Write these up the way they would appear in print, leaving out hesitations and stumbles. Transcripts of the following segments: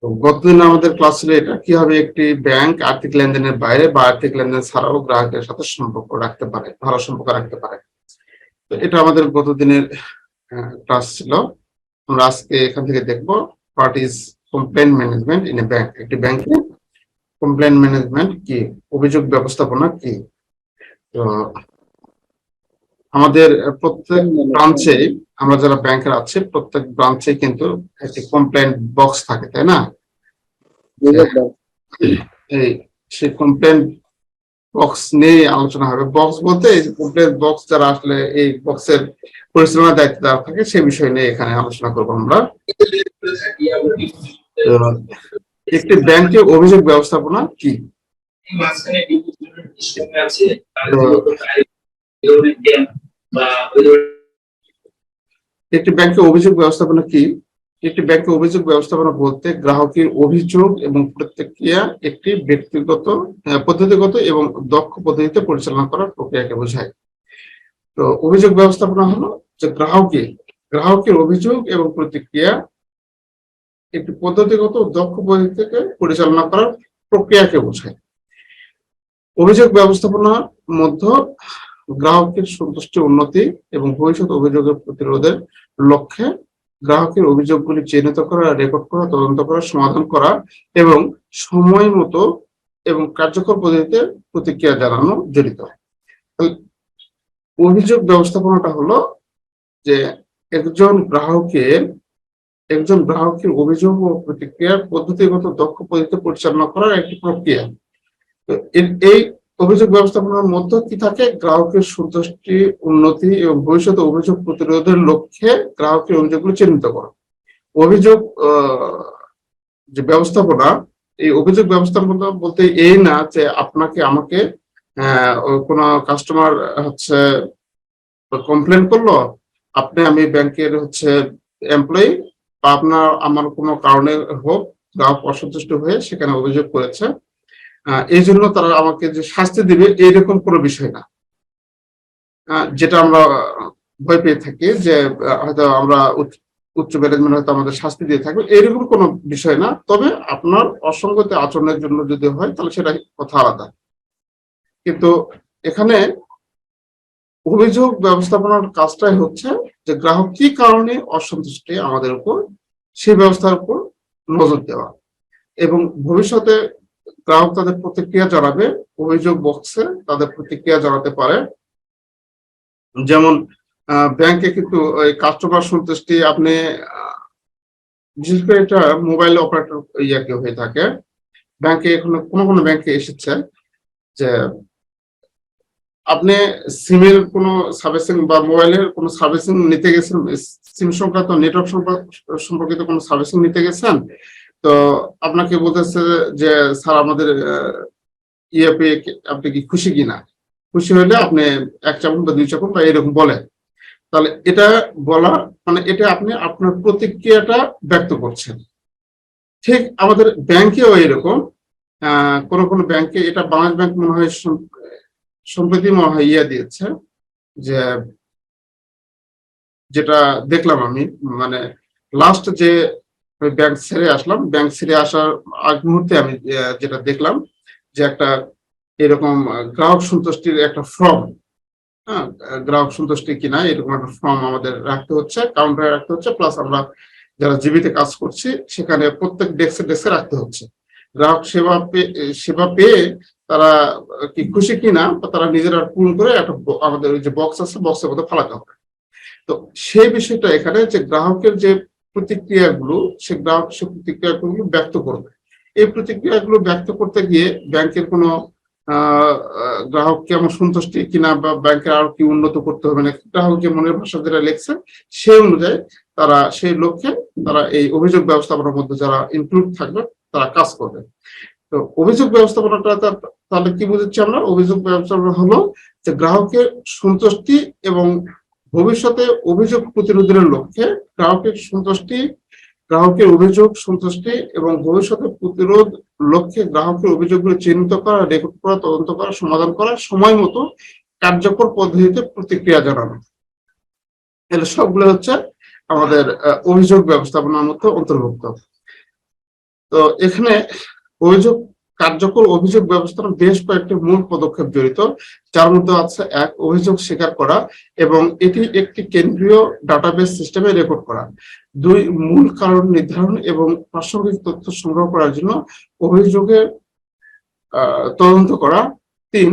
তো গতদিন আমাদের ক্লাস ছিল এটা কিভাবে একটি ব্যাংক আর্থিক লেনদেনের বাইরে বা আর্থিক লেনদেন ছাড়াও গ্রাহকের সাথে সম্পর্ক রাখতে পারে, ভালো সম্পর্ক রাখতে পারে। তো এটা আমাদের গতদিনের ক্লাস ছিল। আমরা আজকে এখান থেকে দেখবো what is complain management in a bank. একটি ব্যাংকে কমপ্লেইন ম্যানেজমেন্ট কি, অভিযোগ ব্যবস্থাপনা কি। তো আমাদের প্রত্যেক ব্রাঞ্চে, আমরা যারা ব্যাংকের আছে প্রত্যেক ব্রাঞ্চে কিন্তু একটি কমপ্লেইন বক্স থাকে, তাই না? এই সেই কমপ্লেইন বক্স নিয়ে আলোচনা হবে। বক্স বলতে এই কমপ্লেইন বক্স যারা আসলে এই বক্সের পরিচালনার দায়িত্ব দেওয়া থাকে সেই বিষয় নিয়ে এখানে আলোচনা করবো আমরা। একটি ব্যাংকের অভিযোগ ব্যবস্থাপনা কি? একটি ব্যাংকের অভিযোগ ব্যবস্থাপনা কি? একটি ব্যাংকের অভিযোগ ব্যবস্থাপনা বলতে গ্রাহকের অভিযোগ এবং প্রতিক্রিয়া একটি ব্যক্তিগত, পদ্ধতিগত এবং দক্ষ পদ্ধতিতে পরিচালনা করার প্রক্রিয়াকে বোঝায়। তো অভিযোগ ব্যবস্থাপনা হলো যে গ্রাহকের অভিযোগ এবং প্রতিক্রিয়া একটি পদ্ধতিগত ও দক্ষ পদ্ধতিতে পরিচালনা করার প্রক্রিয়াকে বোঝায়। অভিযোগ ব্যবস্থাপনার মধ্যে গ্রাহকের সন্তুষ্টি, উন্নতি এবং ভবিষ্যৎ অভিযোগের প্রতিরোধের লক্ষ্যে গ্রাহকের অভিযোগগুলি চিহ্নিত করা, রেকর্ড করা, তদন্ত করা, সমাধান করা এবং সময় মতো এবং কার্যকর পদ্ধতিতে প্রতিক্রিয়া জানানো জড়িত। অভিযোগ ব্যবস্থাপনাটা হলো যে একজন গ্রাহকের অভিযোগ ও প্রতিক্রিয়ার পদ্ধতিগত দক্ষ পদ্ধতিতে পরিচালনা করার একটি প্রক্রিয়া। তো এই অভিযোগ ব্যবস্থাপনার মধ্যে কি থাকে? গ্রাহকের সন্তুষ্টি, উন্নতি এবং ভবিষ্যতে অভিযোগ প্রতিরোধের লক্ষ্যে গ্রাহকের অভিযোগগুলো চিহ্নিত করা। অভিযোগ যে ব্যবস্থাপনা, এই অভিযোগ ব্যবস্থাপনা বলতে এই না যে আপনাকে আমাকে কোনো কাস্টমার হচ্ছে কমপ্লেন করলো, আমি ব্যাংকের এমপ্লয়ি, বা আমার কোনো কারণে হোক গ্রাহক অসন্তুষ্ট হয়ে সেখানে অভিযোগ করেছে, এই জন্য তারা আমাকে যে শাস্তি দিবে এইরকম কোনো বিষয় না। যেটা আমরা ভয় পেয়ে থাকি যে হয়তো আমরা উচ্চ ম্যানেজমেন্ট হয়তো আমাদের শাস্তি দিয়ে থাকবে, এইরকম কোনো বিষয় না। তবে আপনার অসঙ্গতি আচরণের জন্য যদি হয় তাহলে সেটা কথা আলাদা। কিন্তু এখানে অভিযোগ ব্যবস্থাপনার কাজটাই হচ্ছে যে গ্রাহক কি কারণে অসন্তুষ্টি আমাদের উপর, সেই ব্যবস্থার উপর নজর দেওয়া এবং ভবিষ্যতে গ্রাহক তাদের প্রতিক্রিয়া জানাবে, অভিযোগ বক্সে তাদের প্রতিক্রিয়া জানাতে পারে। যেমন ব্যাংকে কিন্তু ওই কাস্টমার সন্তুষ্টি আপনি বিশেষ করে এটা মোবাইল অপারেটর ইয়াকে হয়ে থাকে। ব্যাংকে এখন কোনো ব্যাংকে এসেছে যে আপনি সিমের কোনো সার্ভিসিং বা মোবাইলের কোনো সার্ভিসিং নিতে গেছেন, সিম সংক্রান্ত নেটওয়ার্ক সম্পর্কিত কোনো সার্ভিসিং নিতে গেছেন, তো আপনাকে বলতেছে যে স্যার আমাদের ইয়ে পেয়ে আপনি কি খুশি কিনা, খুশি হলে আপনি 1 চাপুন বা 2 চাপুন বা এরকম বলেন। তাহলে এটা বলা মানে এটা আপনি আপনার প্রতিক্রিয়াটা ব্যক্ত করছেন। ঠিক আমাদের ব্যাংকেও এরকম কোন ব্যাংকে, এটা বাংলাদেশ ব্যাংক মনে হয় সম্প্রতি মনে হয় দিয়েছে, যে যেটা দেখলাম আমি, মানে লাস্ট যে ব্যাংক ছেড়ে আসলাম, ব্যাংক ছেড়ে আসার আগ মুহূর্তে আমি যেটা দেখলাম যে একটা এরকম গ্রাহক সন্তুষ্টির একটা ফর্ম, গ্রাহক সন্তুষ্টি কিনা এরকম একটা ফর্ম আমাদের রাখতে হচ্ছে, কাউন্টারে রাখতে হচ্ছে, প্লাস আমরা যারা জীবিতে কাজ করছি সেখানে প্রত্যেক ডেস্কে রাখতে হচ্ছে। গ্রাহক সেবা পেয়ে তারা কি খুশি কিনা তারা নিজেরা পূরণ করে একটা আমাদের ওই যে বক্স আছে, বক্সের মধ্যে ফালাতে হবে। তো সেই বিষয়টা এখানে যে গ্রাহকের যে প্রতিক্রিয়াগুলো, সে প্রতিক্রিয়াগুলো ব্যক্ত করবে। এই প্রতিক্রিয়াগুলো ব্যক্ত করতে গিয়ে ব্যাংকের কোনো গ্রাহক কেমন সন্তুষ্টি কিনা বা ব্যাংকের আরো কি উন্নত করতে হবে না, গ্রাহক যে মনের ভাষা যেটা লেখছে সেই অনুযায়ী তারা সেই লক্ষ্যে তারা এই অভিযোগ ব্যবস্থাপনার মধ্যে যারা ইনক্লুড থাকবে তারা কাজ করবে। তো অভিযোগ ব্যবস্থাপনাটা তাহলে কি বুঝাচ্ছি আমরা? অভিযোগ ব্যবস্থাপনা হলো যে গ্রাহকের সন্তুষ্টি এবং ভবিষ্যতে অভিযোগ প্রতিরোধের লক্ষ্যে গ্রাহকের অভিযোগ সন্তুষ্টি এবং ভবিষ্যতে প্রতিরোধ লক্ষ্যে গ্রাহকের অভিযোগগুলো চিহ্নিত করা, রেকর্ড করা, তদন্ত করা, সমাধান করা, সময় মতো কার্যকর পদ্ধতিতে প্রতিক্রিয়া জানানো। এগুলো সবগুলো হচ্ছে আমাদের অভিযোগ ব্যবস্থাপনার মধ্যে অন্তর্ভুক্ত। তো এখানে অভিযোগ কার্যকর অভিযোগ ব্যবস্থাপনা বেশ কয়েকটি মূল পদক্ষেপ জড়িত, যার মধ্যে আছে এক, অভিযোগ স্বীকার করা এবং এটি একটি কেন্দ্রীয় ডাটাবেস সিস্টেমে রেকর্ড করা। দুই, মূল কারণ নির্ধারণ এবং প্রাসঙ্গিক তথ্য সংগ্রহ করার জন্য অভিযোগের তদন্ত করা। তিন,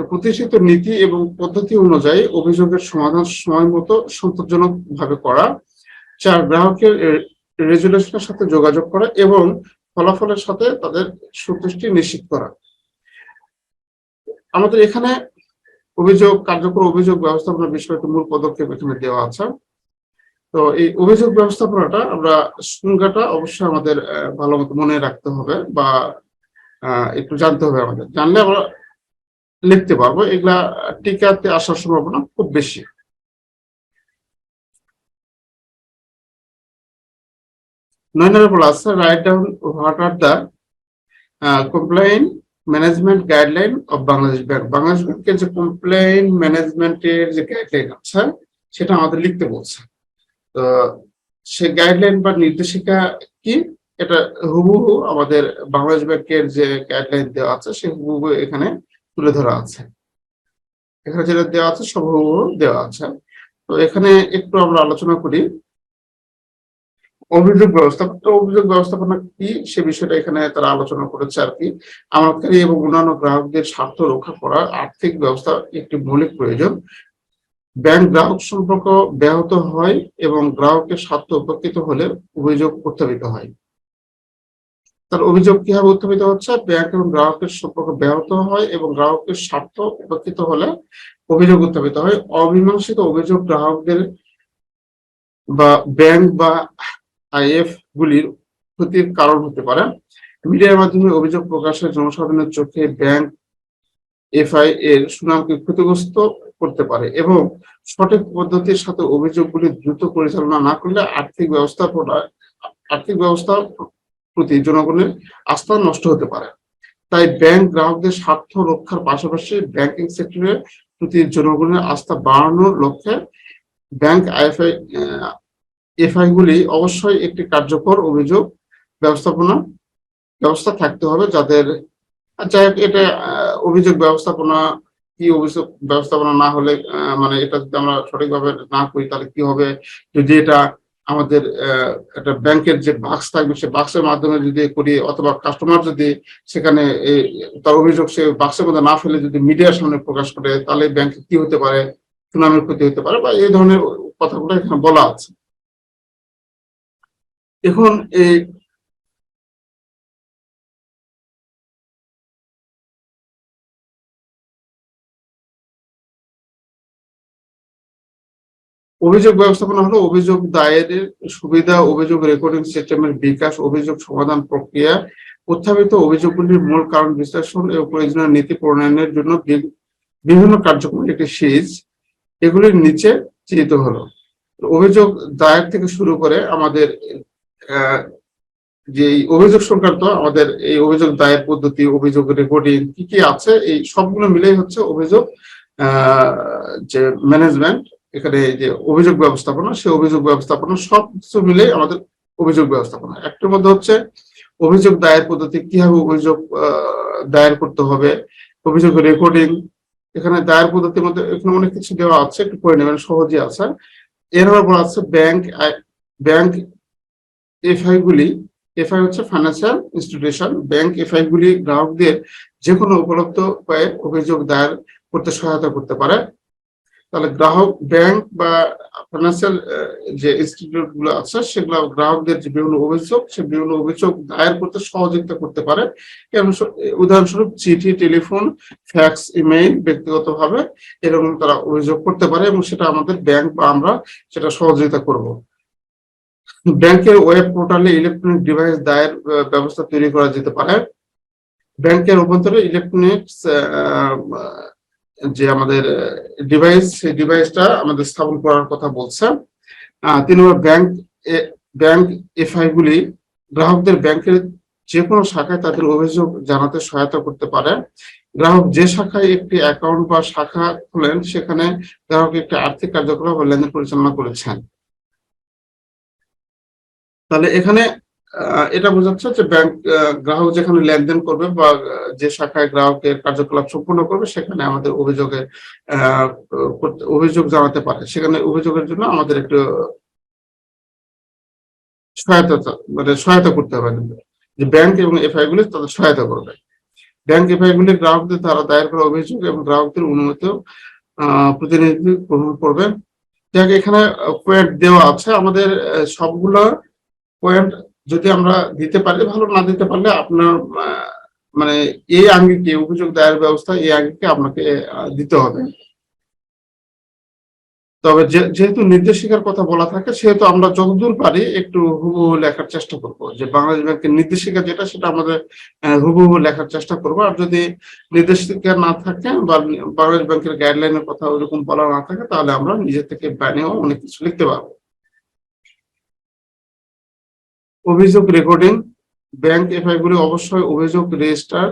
প্রতিষ্ঠিত নীতি এবং পদ্ধতি অনুযায়ী অভিযোগের সমাধান সময় মতো সন্তোষজনক ভাবে করা। চার, গ্রাহকের রেজুলেশনের সাথে যোগাযোগ করা এবং ফলাফলের সাথে তাদের সন্তুষ্টি নিশ্চিত করা। আমাদের এখানে কার্যকর অভিযোগ ব্যবস্থাপনার বিষয়টি মূল পদক্ষেপ এখানে দেওয়া আছে। তো এই অভিযোগ ব্যবস্থাপনাটা আমরা সংজ্ঞাটা অবশ্যই আমাদের ভালো মতো মনে রাখতে হবে বা একটু জানতে হবে। আমাদের জানলে আমরা লিখতে পারবো, এগুলা টিকাতে আসার সম্ভাবনা খুব বেশি। 9 নম্বর বলা আছে, write down what are the complain management guideline of Bangladesh bank. Bangladesh ব্যাংকের যে কমপ্লেইন ম্যানেজমেন্টের যে গাইডলাইন আছে সেটা আমাদের লিখতে বলছে। তো সে গাইডলাইন বা নির্দেশিকা কি, এটা হুবহু আমাদের বাংলাদেশ ব্যাংকের যে গাইডলাইন দেওয়া আছে সে হুবহু এখানে তুলে ধরা আছে। এখানে যেটা দেওয়া আছে সব হুবহু দেওয়া আছে। তো এখানে একটু আমরা আলোচনা করি অভিযোগ ব্যবস্থাপনা কি, সে বিষয়টা এখানে তারা আলোচনা করেছে আর কি। আমানতকারী এবং অন্যান্য গ্রাহকদের স্বার্থ রক্ষা করার আর্থিক ব্যবস্থা একটি মৌলিক প্রয়োজন। ব্যাংক গ্রাহক সম্পর্ক ব্যাহত হয় এবং গ্রাহকের স্বার্থ উপেক্ষিত হলে অভিযোগ উত্থাপিত হয়। তার অভিযোগ কিভাবে উত্থাপিত হচ্ছে, ব্যাংক এবং গ্রাহকের সম্পর্ক ব্যাহত হয় এবং গ্রাহকের স্বার্থ উপেক্ষিত হলে অভিযোগ উত্থাপিত হয়। অমীমাংসিত অভিযোগ গ্রাহকদের বা ব্যাংক বা আইএফ গুলির ক্ষতির কারণ হতে পারে। মিডিয়ার মাধ্যমে অভিযোগ প্রকাশের জনসাধারণের চোখে ব্যাংক এফআই এর সুনামকে ক্ষতিগ্রস্ত করতে পারে এবং সঠিক পদ্ধতির সাথে অভিযোগগুলি দ্রুত পরিচালনা না করলে আর্থিক ব্যবস্থার প্রতি জনগণের আস্থা নষ্ট হতে পারে। তাই ব্যাংক গ্রাহকদের স্বার্থ রক্ষার পাশাপাশি ব্যাংকিং সেক্টরের প্রতি জনগণের আস্থা বাড়ানোর লক্ষ্যে ব্যাংক এফআই গুলি অবশ্যই একটি কার্যকর অভিযোগ ব্যবস্থা থাকতে হবে, যাদের এটা অভিযোগ ব্যবস্থাপনা কি, অভিযোগ ব্যবস্থাপনা না হলে মানে এটা যদি আমরা সঠিকভাবে না করি তাহলে কি হবে, যদি এটা আমাদের একটা ব্যাংকের যে বাক্স থাকবে সে বাক্সের মাধ্যমে যদি করি, অথবা কাস্টমার যদি সেখানে তার অভিযোগ সে বাক্সের মধ্যে না ফেলে যদি মিডিয়ার সামনে প্রকাশ করে, তাহলে ব্যাংকে কি হতে পারে, সুনামের ক্ষতি হতে পারে, বা এই ধরনের কথাগুলো এখানে বলা আছে। এখন এই অভিযোগ ব্যবস্থাপনা হলো অভিযোগ দায়েরের সুবিধা, অভিযোগ রেকর্ডিং সিস্টেমের বিকাশ, অভিযোগ সমাধান প্রক্রিয়া, উত্থাপিত অভিযোগগুলির মূল কারণ বিশ্লেষণ এবং প্রয়োজনীয় নীতি প্রণয়নের জন্য বিভিন্ন কার্যক্রমের একটি সিরিজ। এগুলির নিচে চিহ্নিত হলো। অভিযোগ দায়ের থেকে শুরু করে আমাদের যে অভিযোগ সংক্রান্ত আমাদের এই অভিযোগ দায়ের পদ্ধতি, অভিযোগ রেকর্ডিং কি কি আছে, এই সবগুলো মিলেই হচ্ছে অভিযোগ যে ম্যানেজমেন্ট, এখানে যে অভিযোগ ব্যবস্থাপনা, সেই অভিযোগ ব্যবস্থাপনা সবকিছু মিলে আমাদের অভিযোগ ব্যবস্থাপনা। একটার মধ্যে হচ্ছে অভিযোগ দায়ের পদ্ধতি, কিভাবে অভিযোগ দায়ের করতে হবে, অভিযোগ রেকর্ডিং, এখানে দায়ের পদ্ধতির মধ্যে এখানে অনেক কিছু দেওয়া আছে, একটু করে নেবেন, সহজে আছে। এরপর বলা আছে ব্যাংক এফআই গুলি, এফআই হচ্ছে ফাইন্যান্সিয়াল ইনস্টিটিউশন, ব্যাংক এফআই গুলি গ্রাহকদের যে কোনো উপলব্ধ উপায়ে অভিযোগ দায়ের করতে সহায়তা করতে পারে। তাহলে গ্রাহক ব্যাংক বা ফাইন্যান্সিয়াল যে ইনস্টিটিউট গুলো আছে সেগুলো গ্রাহকদের যে বিভিন্ন অভিযোগ, সে বিভিন্ন অভিযোগ দায়ের করতে সহযোগিতা করতে পারে। উদাহরণস্বরূপ চিঠি, টেলিফোন, ফ্যাক্স, ইমেইল, ব্যক্তিগতভাবে এরকম তারা অভিযোগ করতে পারে এবং সেটা আমাদের ব্যাংক বা আমরা সেটা সহযোগিতা করব। ব্যাংকের ওয়েব পোর্টালে ইলেকট্রনিক ডিভাইস দায়ের ব্যবস্থা তৈরি করা যেতে পারে। ব্যাংকের অভ্যন্তরে ইলেকট্রনিক্স যে আমাদের ডিভাইস, সেই ডিভাইসটা আমাদের স্থাপন করার কথা বলছে। 3 নম্বর, ব্যাংক এফআই গুলি গ্রাহকদের ব্যাংকের যে কোনো শাখায় তাদের অভিযোগ জানাতে সহায়তা করতে পারে। গ্রাহক যে শাখায় একটি অ্যাকাউন্ট বা শাখা খোলেন সেখানে গ্রাহক একটি আর্থিক কার্যকলাপ বা লেনদেন পরিচালনা করেছেন। তাহলে এখানে এটা বোঝাচ্ছে যে ব্যাংক গ্রাহক যেখানে লেনদেন করবে বা যে শাখায় গ্রাহকের কার্যকলাপ সম্পূর্ণ করবে সেখানে আমাদের অভিযোগ জানাতে পারে। সেখানে অভিযোগের জন্য আমাদের একটু সহায়তা করতে হবে, যে ব্যাংক এবং এফআই গুলি তাদের সহায়তা করবে। ব্যাংক এফআই গুলি গ্রাহকদের দ্বারা দায়ের করা অভিযোগ এবং গ্রাহকদের অনুমতি প্রতিনিধি গ্রহণ করবে। যাক, এখানে পয়েন্ট দেওয়া আছে, আমাদের সবগুলো পয়েন্ট যদি আমরা দিতে পারি ভালো, না দিতে পারলে আপনার মানে এই আঙ্গিকে অভিযোগ দায়ের ব্যবস্থা এই আঙ্গিকে আপনাকে দিতে হবে। তবে যেহেতু নির্দেশিকার কথা বলা থাকে সেহেতু আমরা যতদূর পারি একটু হুবহু লেখার চেষ্টা করব, যে বাংলাদেশ ব্যাংকের নির্দেশিকা যেটা সেটা আমাদের হুবহু লেখার চেষ্টা করব। আর যদি নির্দেশিকা না থাকে বা বাংলাদেশ ব্যাংকের গাইডলাইনের কথা ওইরকম বলা না থাকে তাহলে আমরা নিজে থেকে বানিয়েও অনেক কিছু লিখতে পারবো। অভিযোগ রেকর্ডিং, ব্যাংক এফআই গুলি অবশ্যই অভিযোগ রেজিস্টার,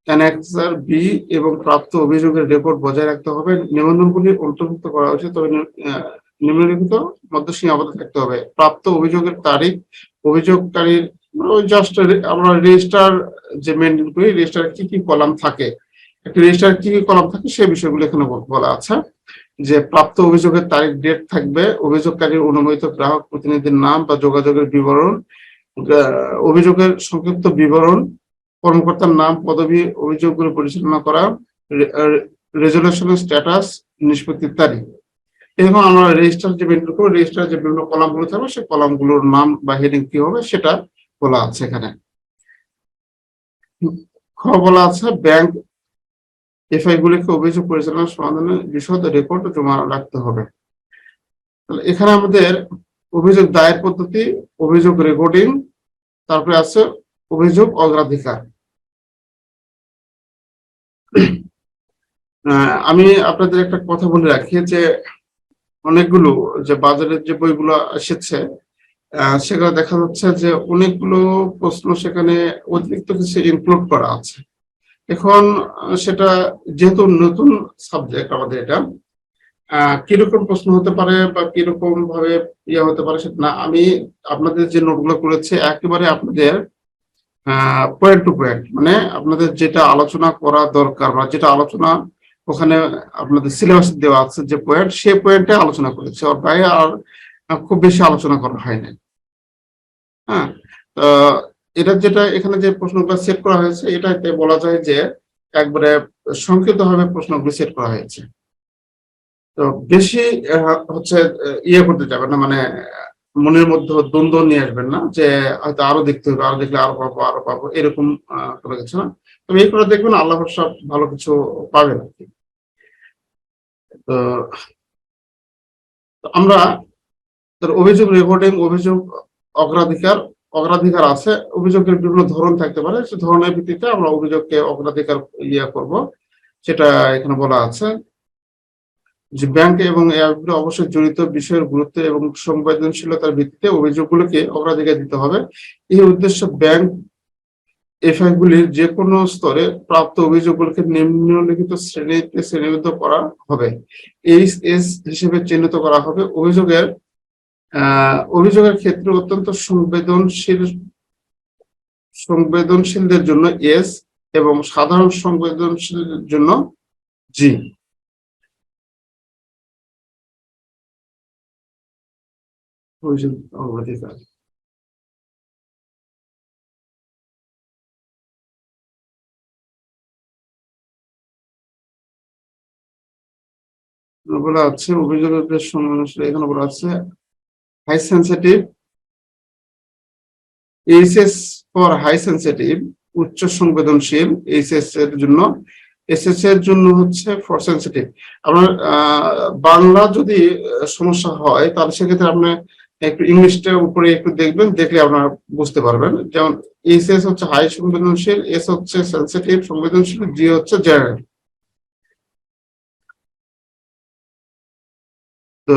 অ্যানেক্সার বি এবং প্রাপ্ত অভিযোগের রেকর্ড বজায় রাখতে হবে। নিবন্ধনগুলি অন্তর্ভুক্ত করা হয়েছে, তবে নিম্নলিখিত মধ্যে সীমাবদ্ধ থাকতে হবে। প্রাপ্ত অভিযোগের তারিখ, অভিযোগকারীর জাস্ট আমরা রেজিস্টার যে মেনটেন করি, রেজিস্টারে কি কি কলাম থাকে, একটা রেজিস্টারে কি কি কলাম থাকে সেই বিষয়গুলো এখানে বলা আছে। যে প্রাপ্ত অভিযোগের তারিখ, ডেট থাকবে, অভিযোগকারীর অনুমোদিত গ্রাহক প্রতিনিধির নাম বা যোগাযোগের বিবরণ, অভিযোগের সংক্ষিপ্ত বিবরণ, কর্মকর্তার নাম, পদবি, অভিযোগগুলো পরিচালনা করা, রেজলিউশনের স্ট্যাটাস, নিষ্পত্তির তারিখ। এবং আমরা রেজিস্টার যে মেনটেন করবো, রেজিস্টার যে বিভিন্ন কলামগুলো থাকবে সেই কলামগুলোর নাম বা হেডিং কি হবে সেটা বলা আছে এখানে। খ বলা আছে ব্যাংক এফআই গুলিকে অভিযোগ পরিচালনা সমাধানের বিশদ রেকর্ড জমা রাখতে হবে। তাহলে এখানে আমাদের অভিযোগ দায়ের পদ্ধতি, অভিযোগ রেকর্ডিং, তারপরে আছে অভিযোগ অগ্রাধিকার। আমি আপনাদের একটা কথা বলে রাখি, যে অনেকগুলো যে বাজারের যে বইগুলো এসেছে সেখানে দেখা যাচ্ছে যে অনেকগুলো প্রশ্ন সেখানে অতিরিক্ত কিছু ইনক্লুড করা আছে। এখন সেটা যেহেতু নতুন সাবজেক্ট আমাদের, এটা কিরকম প্রশ্ন হতে পারে বা কিরকম ভাবে হতে পারে সেটা না, আমি আপনাদের যে নোটগুলো করেছি একেবারে আপনাদের পয়েন্ট টু পয়েন্ট, মানে আপনাদের যেটা আলোচনা করা দরকার বা যেটা আলোচনা ওখানে আপনাদের সিলেবাস দেওয়া আছে যে পয়েন্ট, সেই পয়েন্টে আলোচনা করেছে, ওর বাইরে আর খুব বেশি আলোচনা করা হয়নি। হ্যাঁ, এটা যেটা এখানে যে প্রশ্নগুলো সেট করা হয়েছে এটাতে বলা যায় যে একবারে সংক্ষিপ্ত ভাবে প্রশ্নগুলো সেট করা হয়েছে। তো বেশি হচ্ছে করতে যাবেন না, মানে মনের মধ্যে দ্বন্দ্ব নিয়ে আসবেন না যে হয়তো আরো দেখতে হবে, আরো দেখলে আরো পাবো এরকম কোনো কিছু না। তবে এই করে দেখবেন আল্লাহ সব ভালো কিছু পাবেন আর কি। তো আমরা অভিযোগ রেকর্ডিং, অভিযোগ অগ্রাধিকার, অগ্রাধিকার আছে, অভিযোগের বিভিন্ন ধরন থাকতে পারে, সে ধরনের ভিত্তিতে আমরা অভিযোগকে অগ্রাধিকার করব, সেটা এখানে বলা আছে। যে ব্যাংক এবং এগুলো অবশ্যই জড়িত বিষয়ের গুরুত্ব এবং সংবেদনশীলতার ভিত্তিতে অভিযোগগুলোকে অগ্রাধিকার দিতে হবে। এই উদ্দেশ্যে ব্যাংক এফআই গুলির যে কোনো স্তরে প্রাপ্ত অভিযোগগুলোকে নিম্নলিখিত শ্রেণীতে শ্রেণীবদ্ধ করা হবে। এইচএস হিসেবে চিহ্নিত করা হবে। অভিযোগের ক্ষেত্রে অত্যন্ত সংবেদনশীলদের জন্য এস এবং সাধারণ সংবেদনশীলদের জন্য জি। অগ্রাধিকার বলা আছে, অভিযোগের সংবেদনশীল এখানে বলা আছে high sensitive, HS for high sensitive উচ্চ সংবেদনশীল, এইচএস এর জন্য, এসএস এর জন্য হচ্ছে ফর সেন্সিটিভ। আপনার বাংলা যদি সমস্যা হয় তাহলে সেক্ষেত্রে আপনি একটু ইংলিশটা উপরে একটু দেখবেন, দেখলে আপনারা বুঝতে পারবেন। যেমন এইচএস হচ্ছে হাই সংবেদনশীল, এস হচ্ছে সেন্সিটিভ সংবেদনশীল, জি হচ্ছে জেনারেল। তো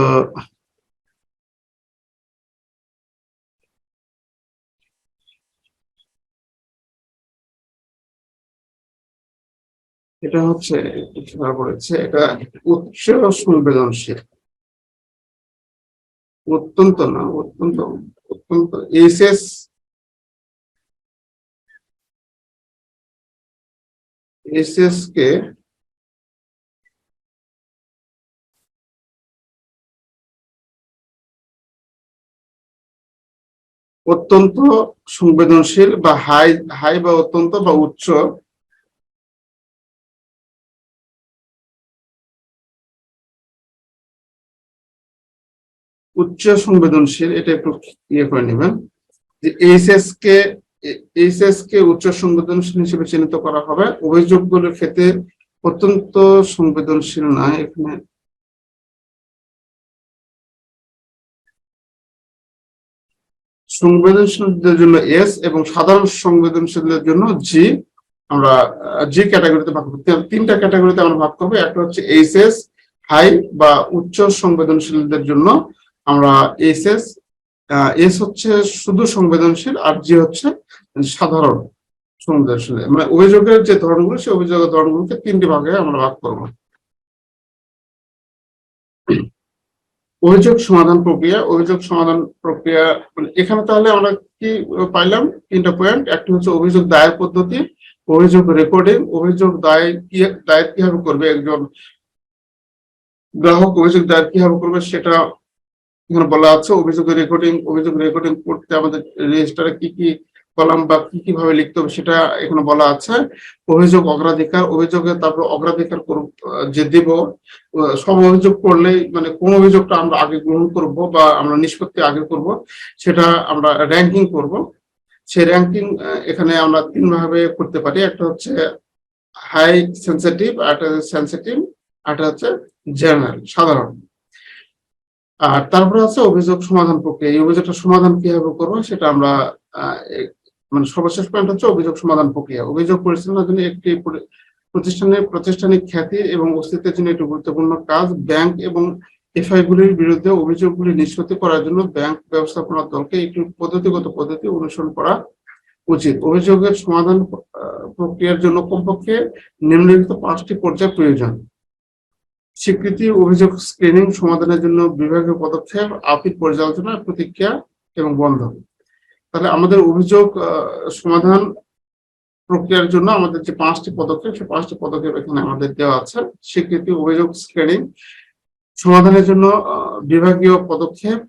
এটা হচ্ছে পড়েছে, এটা উচ্চ সংবেদনশীল, অত্যন্ত না, অত্যন্ত অত্যন্ত এইচএস এইচএস কে অত্যন্ত সংবেদনশীল বা হাই হাই বা অত্যন্ত বা উচ্চ উচ্চ সংবেদনশীল, এটা একটু ইয়ে করে নেবেন যে এইচএস কে উচ্চ সংবেদনশীল হিসেবে চিহ্নিত করা হবে অভিযোগগুলোর ক্ষেত্রে অত্যন্ত সংবেদনশীল না, এখানে সংবেদনশীলদের জন্য এস এবং সাধারণ সংবেদনশীলদের জন্য জি। আমরা জি ক্যাটাগরিতে ভাগ করব, তিনটা ক্যাটাগরিতে আমরা ভাগ করবো। একটা হচ্ছে এইচএস হাই বা উচ্চ সংবেদনশীলদের জন্য আমরা এইচএস, এস হচ্ছে শুধু সংবেদনশীল আর জি হচ্ছে সাধারণ সংবেদনশীল। মানে অভিযোগের যে ধরনগুলো, সেই অভিযোগের ধরনগুলোকে তিনটি ভাগে আমরা ভাগ করবো। অভিযোগ সমাধান প্রক্রিয়া, অভিযোগ সমাধান প্রক্রিয়া মানে এখানে তাহলে আমরা কি পাইলাম? তিনটা পয়েন্ট। একটা হচ্ছে অভিযোগ দায়ের পদ্ধতি, অভিযোগ রেকর্ডিং, অভিযোগ দায়ের কিভাবে করবে একজন গ্রাহক, অভিযোগ দায়ের কিভাবে করবে সেটা এখানে বলা আছে। অভিযোগ রেকর্ডিং করতে আমাদের রেজিস্টারে কি কি কলাম বা কি কি ভাবে লিখতে হবে সেটা এখানে বলা আছে। অভিযোগ অগ্রাধিকার, অভিযোগের তারপর অগ্রাধিকার যে দিব, সব অভিযোগ করলে মানে কোন অভিযোগটা আমরা আগে গ্রহণ করব বা আমরা নিষ্পত্তি আগে করব সেটা আমরা র্যাঙ্কিং করব। সেই র্যাঙ্কিং এখানে আমরা তিন ভাবে করতে পারি। একটা হচ্ছে হাই সেন্সিটিভ, একটা সেন্সিটিভ, একটা হচ্ছে জেনারেল সাধারণ। আর তারপরে আছে অভিযোগ সমাধান প্রক্রিয়া। এই অভিযোগটা সমাধান কিভাবে করবো সেটা আমরা মানে সর্বশেষ পয়েন্ট হচ্ছে অভিযোগ সমাধান প্রক্রিয়া। অভিযোগ পরিচালনার জন্য একটি প্রাতিষ্ঠানিক খ্যাতি এবং অস্তিত্বের জন্য একটি গুরুত্বপূর্ণ কাজ। ব্যাংক এবং এফআই গুলির বিরুদ্ধে অভিযোগগুলি নিষ্পত্তি করার জন্য ব্যাংক ব্যবস্থাপনা দলকে একটি পদ্ধতিগত পদ্ধতি অনুসরণ করা উচিত। অভিযোগের সমাধান প্রক্রিয়ার জন্য কমপক্ষে নিম্নলিখিত 5টি পর্যায় প্রয়োজন। স্বীকৃতি, অভিযোগ স্ক্রিনিং, সমাধানের জন্য বিভাগীয় পদক্ষেপ, আপিল পর্যালোচনা, প্রতিক্রিয়া এবং বন্ধ। তাহলে আমাদের অভিযোগ সমাধান প্রক্রিয়ার জন্য আমাদের যে 5টি পদক্ষেপ, সেই 5টি পদক্ষেপ এখানে আমাদের দেওয়া আছে। স্বীকৃতি, অভিযোগ স্ক্রিনিং, সমাধানের জন্য বিভাগীয় পদক্ষেপ,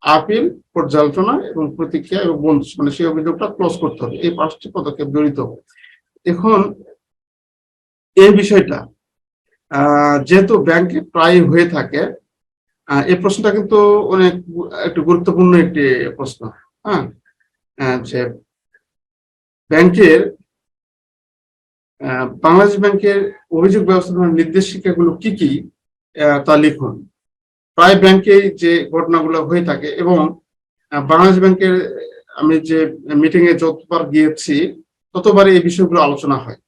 আপিল পর্যালোচনা এবং প্রতিক্রিয়া এবং বন্ধ, মানে সেই অভিযোগটা ক্লোজ করতে হবে। এই 5টি পদক্ষেপ জড়িত। এখন এই বিষয়টা যেহেতু ব্যাংকে প্রায় হয়ে থাকে, এই প্রশ্নটা কিন্তু অনেক একটু গুরুত্বপূর্ণ একটি প্রশ্ন। হ্যাঁ, যে ব্যাংকের বাংলাদেশ ব্যাংকের অভিযোগ ব্যবস্থাপনার নির্দেশিকাগুলো কি কি তা লিখুন। প্রায় ব্যাংকে যে ঘটনাগুলো হয়ে থাকে এবং বাংলাদেশ ব্যাংকের আমি যে মিটিং এ যতবার গিয়েছি ততবার এই বিষয়গুলো আলোচনা হয়।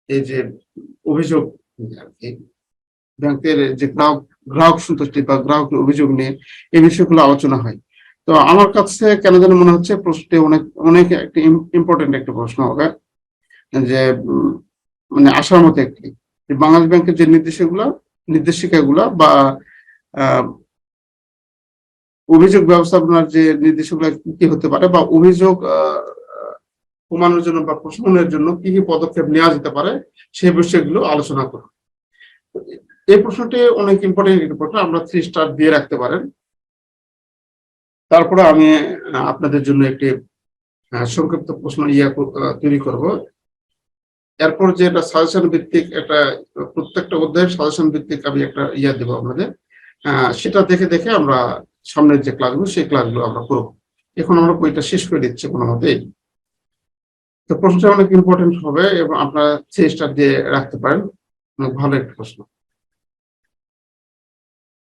এই যে অভিযোগ ব্যাংকের যে গ্রাহক সন্তুষ্টি বা গ্রাহকের অভিযোগ নিয়ে এই বিষয়গুলো আলোচনা হয়। তো আমার কাছে কেন যেন মনে হচ্ছে প্রশ্নটি অনেক অনেক একটা ইম্পর্টেন্ট একটা প্রশ্ন হবে, যে মানে আসার মতো একটি বাংলাদেশ ব্যাংকের যে নির্দেশিকাগুলা বা অভিযোগ ব্যবস্থাপনার যে নির্দেশিকাগুলো কি হতে পারে বা অভিযোগ কমানোর জন্য বা প্রশমনের জন্য কি কি পদক্ষেপ নেওয়া যেতে পারে সেই বিষয়গুলো আলোচনা করব। এই প্রশ্নটি অনেক ইম্পর্টেন্ট একটি প্রশ্ন, আমরা 3 স্টার দিয়ে রাখতে পারেন। তারপরে আমি আপনাদের জন্য একটি সংক্ষিপ্ত প্রশ্ন তৈরি করব। এরপর যে একটা সাজেশন ভিত্তিক একটা প্রত্যেকটা অধ্যায়ের সাজেশন ভিত্তিক আমি একটা দেব আপনাদের, সেটা দেখে দেখে আমরা সামনের যে ক্লাসগুলো সেই ক্লাসগুলো আমরা করব। এখন আমরা বইটা শেষ করে দিচ্ছি কোনো মতেই। তো প্রশ্নটা অনেক ইম্পর্টেন্ট হবে এবং আপনারা 3 স্টার দিয়ে রাখতে পারেন, অনেক ভালো একটা প্রশ্ন।